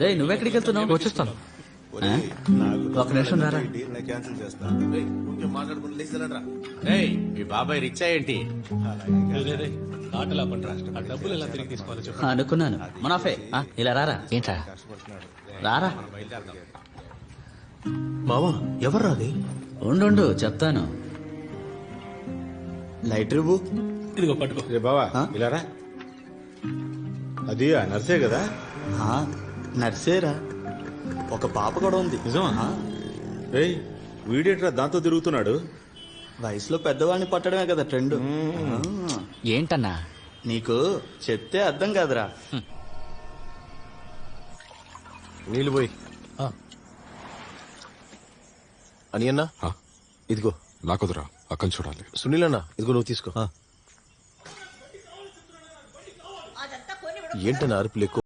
రేయ్ నువ్వెక్కడికి వెళ్తున్నావు? వచ్చేస్తాను. ఒక నిమిషం రారా. మీ బాబాయ్ రిచ్ ఏంటి? ఆటలా పండ్రా, ఆ డబ్బులు ఎలా తిరిగి తీసుకోవాలో చెప్పు. అనుకున్నాను. మునాఫే ఇలా రారా. ఏంట్రా? రారా. మావా ఎవరు రాది? ఉండు చెప్తాను. లైట్ రివ్వు ఇదిగో పట్టుకో. రే బావా ఇలారా. అది ఆ నర్సే కదా? నర్సేరా, ఒక పాప కూడా ఉంది. నిజమా? రేయ్ వీడేట్రా దాంతో తిరుగుతున్నాడు? వయసులో పెద్దవాడిని పట్టడమే కదా ట్రెండ్. ఏంటన్నా? నీకు చెప్తే అర్థం కాదురా. నీళ్ళు పోయి అని అన్నా. ఇదిగో నాకొదరా, అక్కని చూడాలి. సునీల్ అన్న, ఇదిగో నువ్వు తీసుకో. ఏంటన్నా అరుపులు ఎక్కువ?